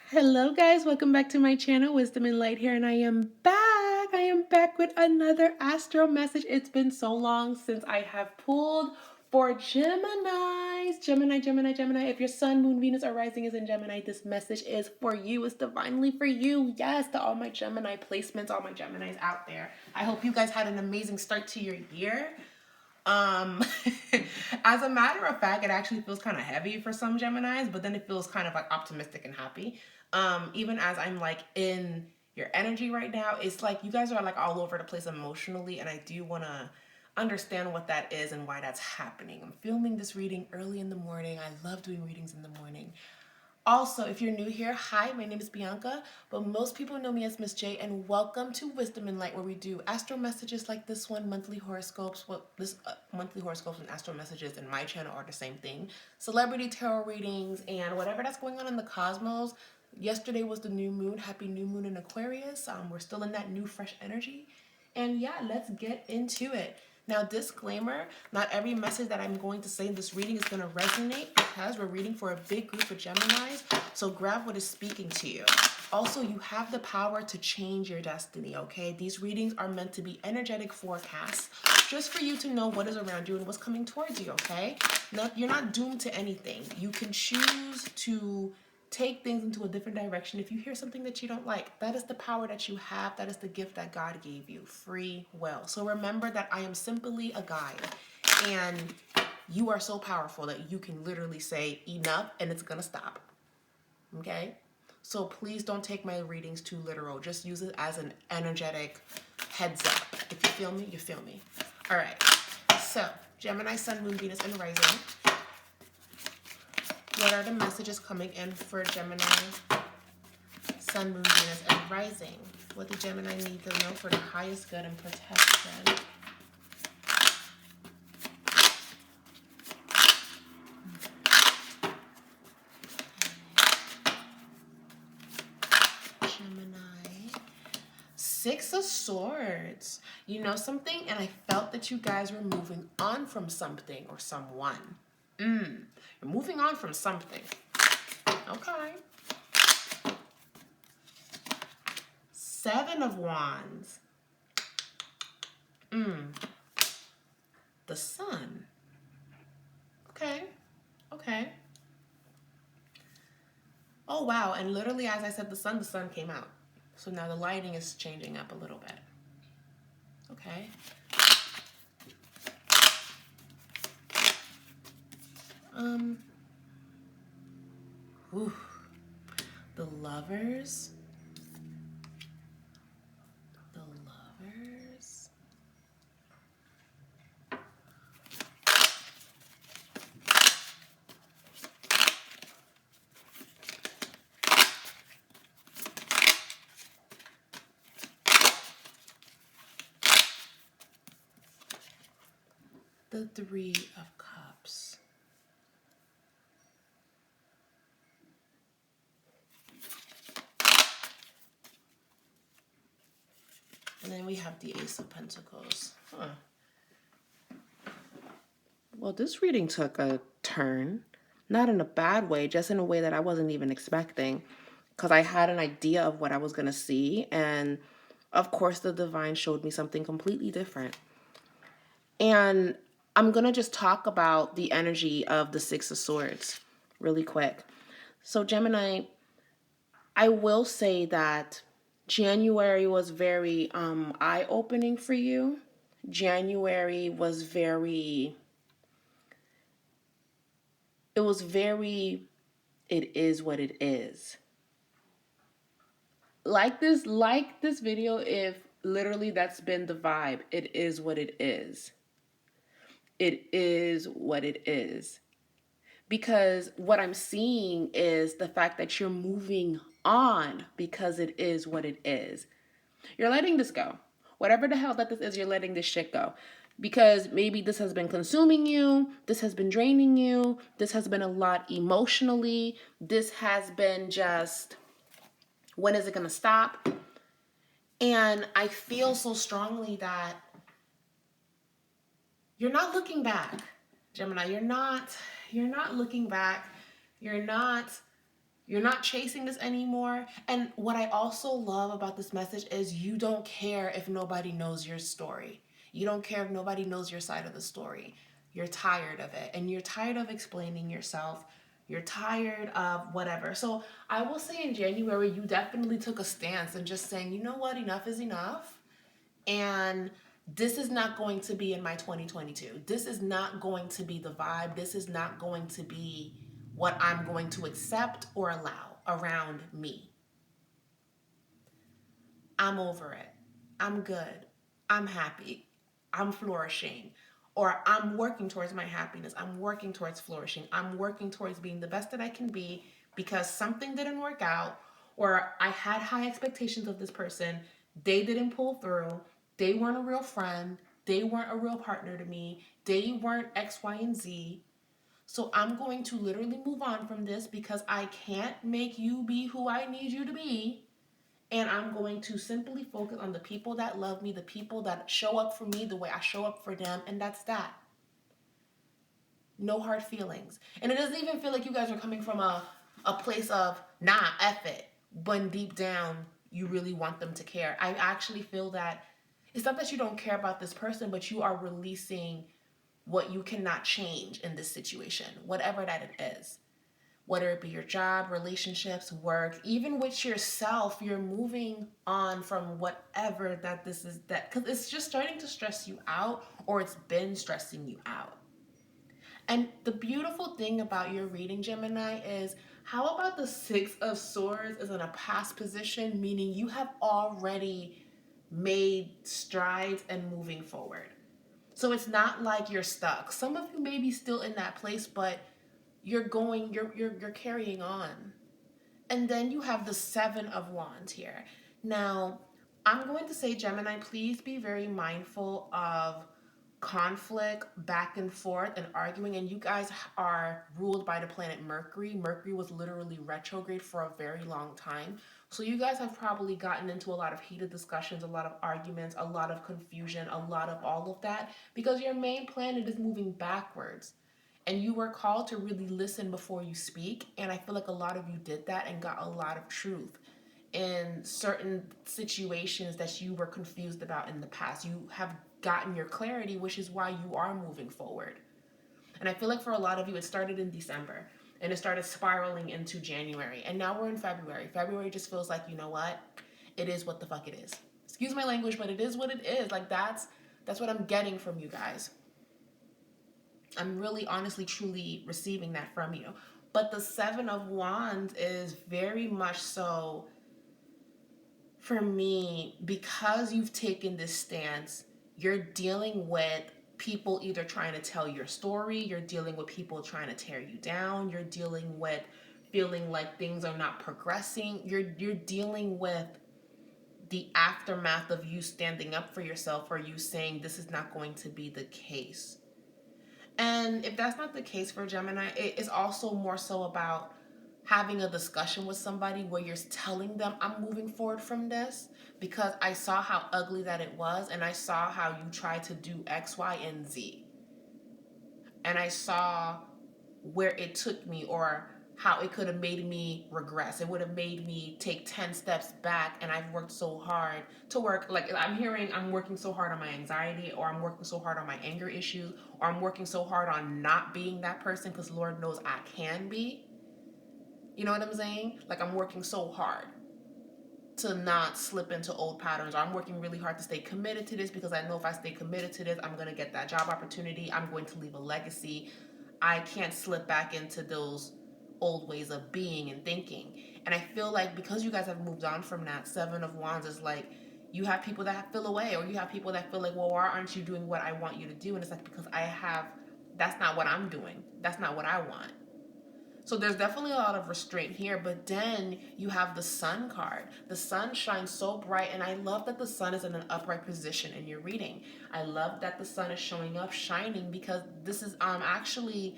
Hello guys, welcome back to my channel, Wisdom and Light here, and I am back with another astro message. It's been so long since I have pulled for Geminis. Gemini. If your sun, moon, Venus, or rising is in Gemini, this message is for you. It's divinely for you. Yes, to all my Gemini placements, all my Geminis out there. I hope you guys had an amazing start to your year. Um, as a matter of fact, it actually feels kind of heavy for some Geminis, but then it feels kind of like optimistic and happy. Even as I'm like in your energy right now, it's like you guys are like all over the place emotionally, and I do want to understand what that is and why that's happening. I'm filming this reading early in the morning. I love doing readings in the morning. Also, if you're new here, hi, my name is Bianca, but most people know me as Miss J, and welcome to Wisdom and Light, where we do astro messages like this one, monthly horoscopes. Monthly horoscopes and astro messages in my channel are the same thing. Celebrity tarot readings and whatever that's going on in the cosmos. Yesterday was the new moon. Happy new moon in Aquarius. We're still in that new fresh energy. And yeah, let's get into it. Now, disclaimer, not every message that I'm going to say in this reading is going to resonate because we're reading for a big group of Geminis, so grab what is speaking to you. Also, you have the power to change your destiny, okay? These readings are meant to be energetic forecasts just for you to know what is around you and what's coming towards you, okay? You're not doomed to anything. You can choose to take things into a different direction. If you hear something that you don't like, that is the power that you have. That is the gift that God gave you, free will. So remember that I am simply a guide, and you are so powerful that you can literally say enough and it's gonna stop. Okay? So please don't take my readings too literal. Just use it as an energetic heads up. If you feel me, you feel me. All right. So Gemini, Sun, Moon, Venus, and Rising. What are the messages coming in for Gemini, Sun, Moon, Venus, and Rising? What do Gemini need to know for the highest good and protection? Gemini. Six of Swords. You know something? And I felt that you guys were moving on from something or someone. You're moving on from something. Okay. Seven of Wands. The Sun. Okay. Okay. Oh, wow. And literally, as I said, the sun came out. So now the lighting is changing up a little bit. Okay. Whew. The Lovers. The Lovers. The Three of Cups. And then we have the Ace of Pentacles. Huh. Well, this reading took a turn. Not in a bad way, just in a way that I wasn't even expecting. Because I had an idea of what I was going to see. And of course, the divine showed me something completely different. And I'm going to just talk about the energy of the Six of Swords really quick. So Gemini, I will say that January was very eye-opening for you. January was very, it is what it is. Like this video, if literally that's been the vibe. It is what it is. It is what it is. Because what I'm seeing is the fact that you're moving on because it is what it is. You're letting this go. Whatever the hell that this is, you're letting this shit go. Because maybe this has been consuming you. This has been draining you. This has been a lot emotionally. This has been just, when is it going to stop? And I feel so strongly that you're not looking back, Gemini. You're not looking back. You're not You're not chasing this anymore. And what I also love about this message is you don't care if nobody knows your story. You don't care if nobody knows your side of the story. You're tired of it. And you're tired of explaining yourself. You're tired of whatever. So I will say in January, you definitely took a stance and just saying, you know what, enough is enough. And this is not going to be in my 2022. This is not going to be the vibe. This is not going to be what I'm going to accept or allow around me. I'm over it. I'm good. I'm happy. I'm flourishing. Or I'm working towards my happiness. I'm working towards flourishing. I'm working towards being the best that I can be because something didn't work out, or I had high expectations of this person. They didn't pull through. They weren't a real friend. They weren't a real partner to me. They weren't X, Y, and Z. So I'm going to literally move on from this because I can't make you be who I need you to be. And I'm going to simply focus on the people that love me, the people that show up for me the way I show up for them. And that's that. No hard feelings. And it doesn't even feel like you guys are coming from a place of, nah, F it. But deep down, you really want them to care. I actually feel that it's not that you don't care about this person, but you are releasing what you cannot change in this situation, whatever that it is. Whether it be your job, relationships, work, even with yourself, you're moving on from whatever that this is, that because it's just starting to stress you out, or it's been stressing you out. And the beautiful thing about your reading, Gemini, is how about the Six of Swords is in a past position, meaning you have already made strides and moving forward. So it's not like you're stuck. Some of you may be still in that place, but you're carrying on. And then you have the Seven of Wands here. Now, I'm going to say, Gemini, please be very mindful of conflict back and forth and arguing. And you guys are ruled by the planet Mercury. Mercury was literally retrograde for a very long time. So you guys have probably gotten into a lot of heated discussions, a lot of arguments, a lot of confusion, a lot of all of that, because your main planet is moving backwards. And you were called to really listen before you speak. And I feel like a lot of you did that and got a lot of truth in certain situations that you were confused about in the past. You have gotten your clarity, which is why you are moving forward. And I feel like for a lot of you, it started in December and it started spiraling into January. And now we're in February. February just feels like, you know what? It is what the fuck it is. Excuse my language, but it is what it is. Like that's what I'm getting from you guys. I'm really honestly truly receiving that from you. But the Seven of Wands is very much so, for me, because you've taken this stance, you're dealing with people either trying to tell your story, you're dealing with people trying to tear you down, you're dealing with feeling like things are not progressing, you're dealing with the aftermath of you standing up for yourself or you saying this is not going to be the case. And if that's not the case for Gemini, it is also more so about having a discussion with somebody where you're telling them, I'm moving forward from this because I saw how ugly that it was, and I saw how you tried to do X, Y, and Z. And I saw where it took me, or how it could have made me regress. It would have made me take 10 steps back, and I've worked so hard to work. Like I'm hearing, I'm working so hard on my anxiety, or I'm working so hard on my anger issues, or I'm working so hard on not being that person because Lord knows I can be. You know what I'm saying? Like I'm working so hard to not slip into old patterns, or I'm working really hard to stay committed to this because I know if I stay committed to this, I'm going to get that job opportunity. I'm going to leave a legacy. I can't slip back into those old ways of being and thinking. And I feel like because you guys have moved on from that, Seven of Wands is like, you have people that feel away, or you have people that feel like, well, why aren't you doing what I want you to do? And it's like, because that's not what I'm doing. That's not what I want. So there's definitely a lot of restraint here, but then you have the Sun card. The sun shines so bright, and I love that the sun is in an upright position in your reading. I love that the sun is showing up shining because this is actually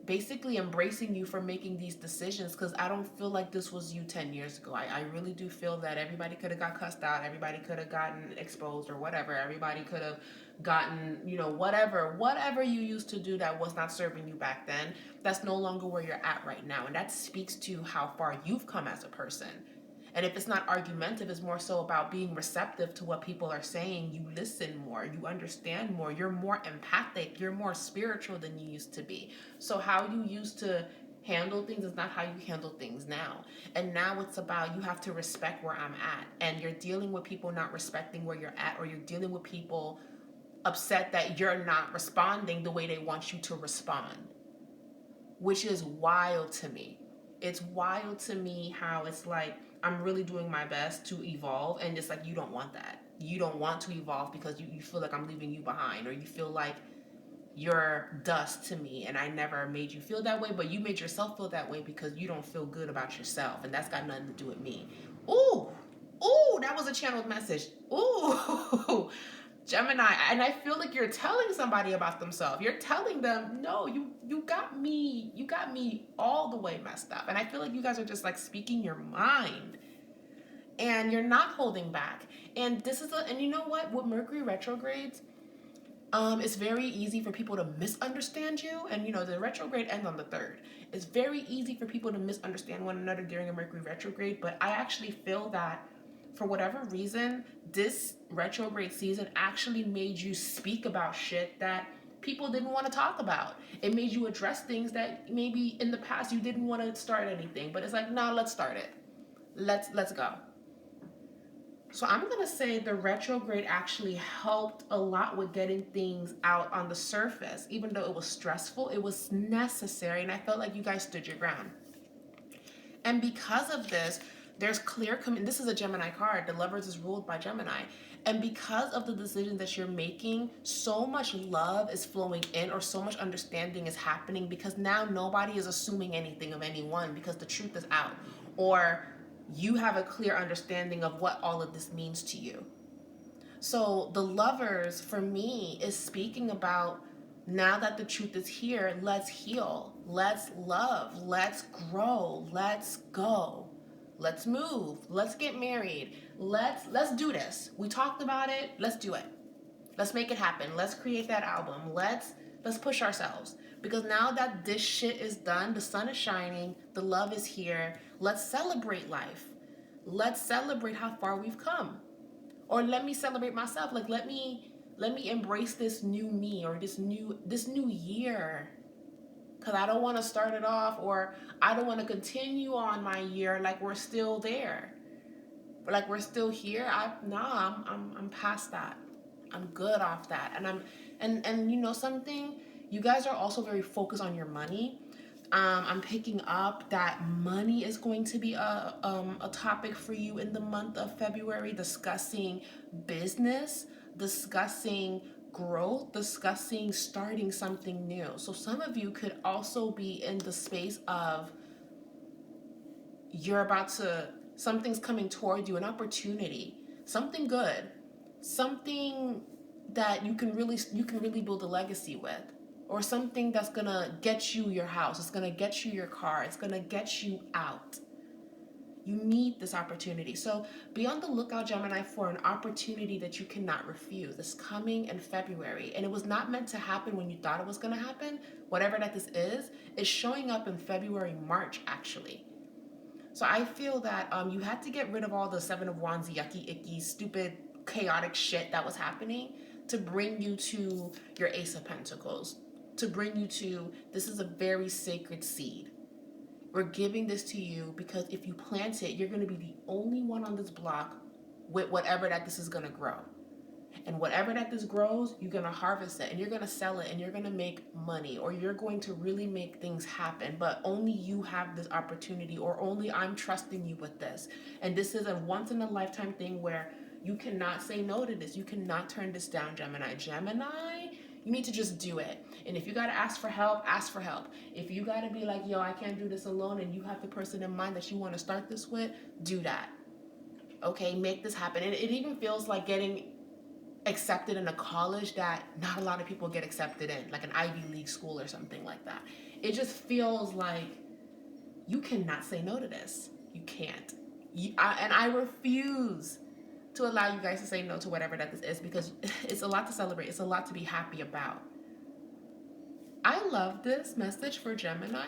basically embracing you for making these decisions, because I don't feel like this was you 10 years ago. I really do feel that everybody could have got cussed out, everybody could have gotten exposed or whatever, everybody could have gotten, you know, whatever you used to do that was not serving you back then, that's no longer where you're at right now. And that speaks to how far you've come as a person. And if it's not argumentative, it's more so about being receptive to what people are saying. You listen more, you understand more, you're more empathic, you're more spiritual than you used to be. So how you used to handle things is not how you handle things now. And now it's about, you have to respect where I'm at. And you're dealing with people not respecting where you're at, or you're dealing with people upset that you're not responding the way they want you to respond, which is wild to me. It's wild to me how it's like, I'm really doing my best to evolve, and it's like, you don't want that. You don't want to evolve because you feel like I'm leaving you behind, or you feel like you're dust to me, and I never made you feel that way, but you made yourself feel that way because you don't feel good about yourself, and that's got nothing to do with me. Ooh, that was a channeled message. Ooh, Gemini, and I feel like you're telling somebody about themselves. You're telling them, no, you got me all the way messed up. And I feel like you guys are just like speaking your mind, and you're not holding back. And this is and you know what? With Mercury retrogrades, it's very easy for people to misunderstand you. And you know, the retrograde ends on the 3rd. It's very easy for people to misunderstand one another during a Mercury retrograde. But I actually feel that for whatever reason, this retrograde season actually made you speak about shit that people didn't want to talk about. It made you address things that maybe in the past you didn't want to start anything, but it's like, nah, let's start it. Let's go. So I'm gonna say the retrograde actually helped a lot with getting things out on the surface. Even though it was stressful, it was necessary, and I felt like you guys stood your ground. And because of this, there's clear this is a Gemini card. The Lovers is ruled by Gemini. And because of the decisions that you're making, so much love is flowing in, or so much understanding is happening, because now nobody is assuming anything of anyone because the truth is out. Or you have a clear understanding of what all of this means to you. So the Lovers, for me, is speaking about, now that the truth is here, let's heal, let's love, let's grow, let's go. Let's move. Let's get married. Let's do this. We talked about it. Let's do it. Let's make it happen. Let's create that album. Let's push ourselves. Because now that this shit is done, the sun is shining, the love is here. Let's celebrate life. Let's celebrate how far we've come. Or let me celebrate myself. Like let me embrace this new me, or this new year. Because I don't want to start it off, or I don't want to continue on my year like we're still there, like we're still here. I'm past that. I'm good off that. And you know something, you guys are also very focused on your money. I'm picking up that money is going to be a topic for you in the month of February, discussing business, discussing growth, discussing starting something new. So some of you could also be in the space of, something's coming toward you, an opportunity, something good, something that you can really build a legacy with, or something that's gonna get you your house, it's gonna get you your car, it's gonna get you out. You need this opportunity. So be on the lookout, Gemini, for an opportunity that you cannot refuse. It's coming in February. And it was not meant to happen when you thought it was going to happen. Whatever that this is showing up in February, March, actually. So I feel that you had to get rid of all the Seven of Wands, yucky, icky, stupid, chaotic shit that was happening to bring you to your Ace of Pentacles, to bring you to, this is a very sacred seed. We're giving this to you because if you plant it, you're going to be the only one on this block with whatever that this is going to grow. And whatever that this grows, you're going to harvest it, and you're going to sell it, and you're going to make money, or you're going to really make things happen. But only you have this opportunity, or only I'm trusting you with this. And this is a once in a lifetime thing where you cannot say no to this. You cannot turn this down, Gemini. Gemini, you need to just do it. And if you got to ask for help, ask for help. If you got to be like, yo, I can't do this alone, and you have the person in mind that you want to start this with, do that. Okay, make this happen. And it even feels like getting accepted in a college that not a lot of people get accepted in, like an Ivy League school or something like that. It just feels like you cannot say no to this. You can't. And I refuse to allow you guys to say no to whatever that this is, because it's a lot to celebrate. It's a lot to be happy about. I love this message for Gemini,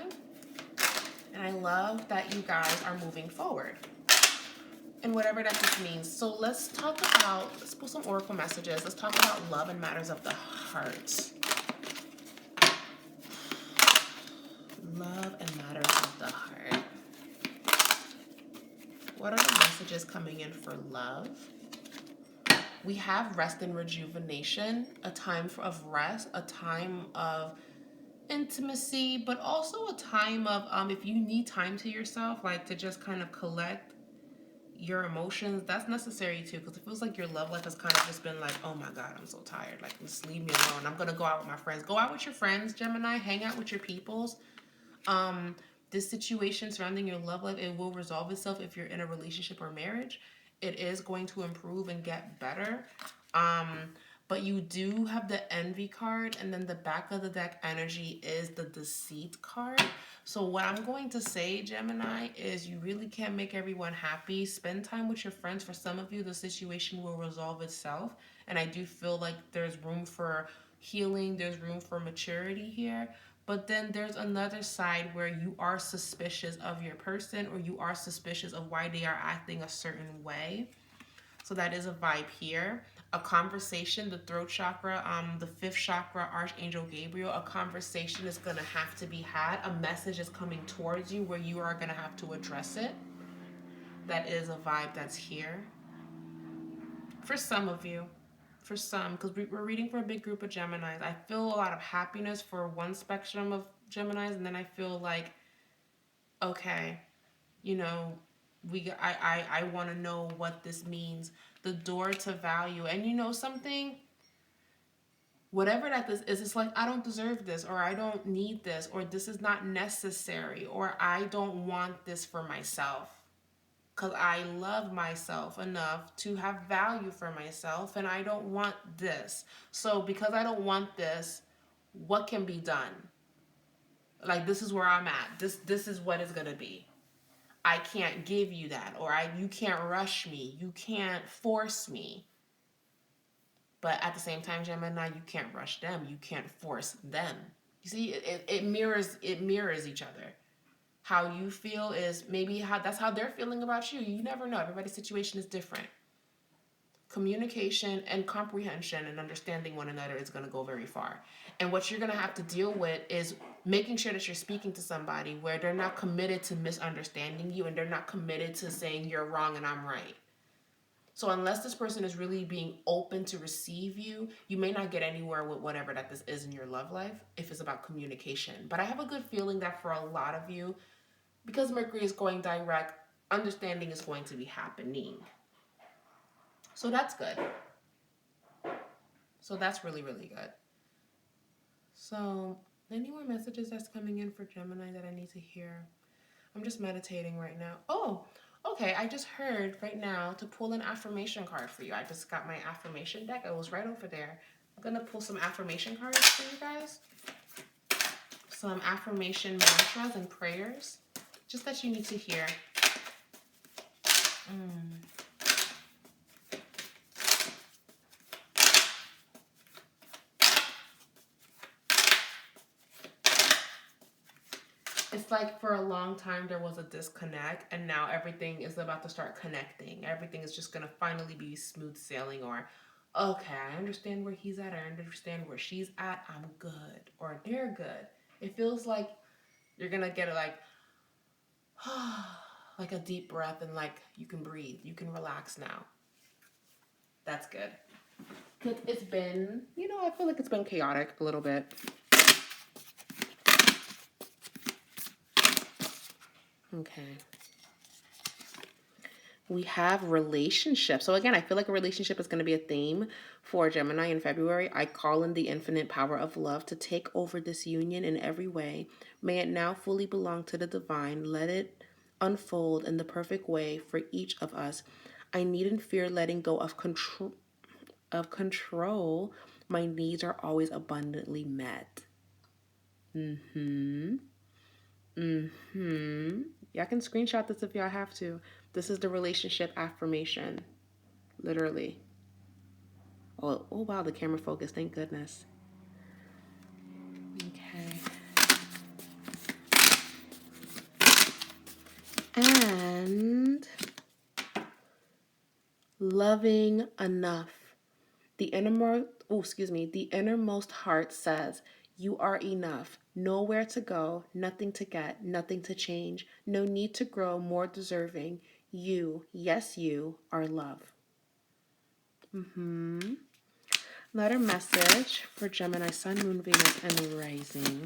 and I love that you guys are moving forward and whatever that this means. So let's pull some oracle messages. Let's talk about love and matters of the heart. Love and matters of the heart. What are the messages coming in for love? We have rest and rejuvenation, a time of rest, a time of intimacy, but also a time of if you need time to yourself, like to just kind of collect your emotions, that's necessary too, because it feels like your love life has kind of just been like, oh my God, I'm so tired. Like, just leave me alone. I'm gonna go out with my friends. Go out with your friends, Gemini. Hang out with your peoples. This situation surrounding your love life, it will resolve itself if you're in a relationship or marriage. It is going to improve and get better. But you do have the envy card, and then the back of the deck energy is the deceit card. So what I'm going to say, Gemini, is you really can't make everyone happy. Spend time with your friends. For some of you, the situation will resolve itself. And I do feel like there's room for healing. There's room for maturity here. But then there's another side where you are suspicious of your person, or you are suspicious of why they are acting a certain way. So that is a vibe here. A conversation, the throat chakra, the fifth chakra, Archangel Gabriel, a conversation is going to have to be had. A message is coming towards you where you are going to have to address it. That is a vibe that's here. For some of you, for some, because we're reading for a big group of Geminis. I feel a lot of happiness for one spectrum of Geminis, and then I feel like, okay, you know, I want to know what this means. The door to value. And you know something? Whatever that this is, it's like, I don't deserve this, or I don't need this, or this is not necessary, or I don't want this for myself. Because I love myself enough to have value for myself, and I don't want this. So because I don't want this, what can be done? Like, this is where I'm at. This is what it's going to be. I can't give you that, or you can't rush me. You can't force me. But at the same time, Gemini, you can't rush them. You can't force them. You see, it mirrors each other. How you feel is maybe that's how they're feeling about you. You never know. Everybody's situation is different. Communication and comprehension and understanding one another is going to go very far. And what you're going to have to deal with is making sure that you're speaking to somebody where they're not committed to misunderstanding you, and they're not committed to saying you're wrong and I'm right. So unless this person is really being open to receive you, you may not get anywhere with whatever that this is in your love life if it's about communication. But I have a good feeling that for a lot of you, because Mercury is going direct, understanding is going to be happening. So that's good. So that's really, really good. So any more messages that's coming in for Gemini that I need to hear? I'm just meditating right now. Oh, okay. I just heard right now to pull an affirmation card for you. I just got my affirmation deck. It was right over there. I'm going to pull some affirmation cards for you guys. Some affirmation mantras and prayers just that you need to hear. It's like for a long time there was a disconnect, and now everything is about to start connecting. Everything is just going to finally be smooth sailing, or okay, I understand where he's at, I understand where she's at, I'm good, or they're good. It feels like you're going to get it like like a deep breath, and like you can breathe, you can relax now. That's good. Because it's been, I feel like it's been chaotic a little bit. Okay. We have relationships. So again, I feel like a relationship is going to be a theme for Gemini in February. I call in the infinite power of love to take over this union in every way. May it now fully belong to the divine. Let it unfold in the perfect way for each of us. I needn't fear letting go of control. My needs are always abundantly met. Mm-hmm. Mm-hmm. Y'all can screenshot this if y'all have to. This is the relationship affirmation. Literally. Oh wow, the camera focused. Thank goodness. Okay. And loving enough. The innermost heart says, you are enough. Nowhere to go, nothing to get, nothing to change. No need to grow more deserving. You, yes, you are love. Letter message for Gemini, Sun, Moon, Venus, and Rising.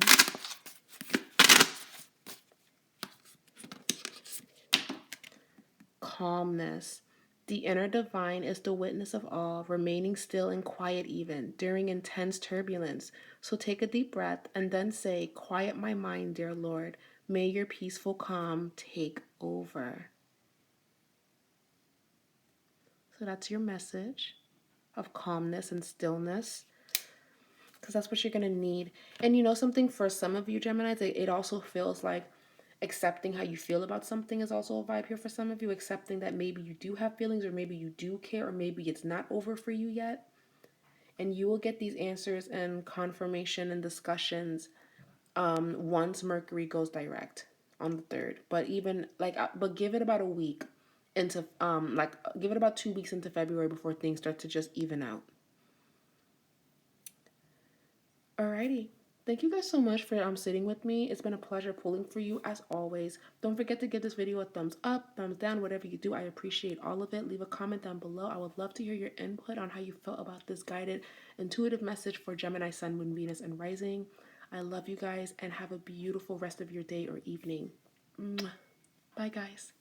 Calmness. The inner divine is the witness of all, remaining still and quiet even during intense turbulence. So take a deep breath and then say, quiet my mind, dear Lord. May your peaceful calm take over. So that's your message of calmness and stillness, because that's what you're going to need. And you know something, for some of you Geminis, it also feels like accepting how you feel about something is also a vibe here for some of you. Accepting that maybe you do have feelings, or maybe you do care, or maybe it's not over for you yet. And you will get these answers and confirmation and discussions once Mercury goes direct on the 3rd. But even like, but give it about a week into give it about 2 weeks into February before things start to just even out. Alrighty. Thank you guys so much for sitting with me. It's been a pleasure pulling for you as always. Don't forget to give this video a thumbs up, thumbs down, whatever you do. I appreciate all of it. Leave a comment down below. I would love to hear your input on how you felt about this guided intuitive message for Gemini, Sun, Moon, Venus, and Rising. I love you guys and have a beautiful rest of your day or evening. Mwah. Bye guys.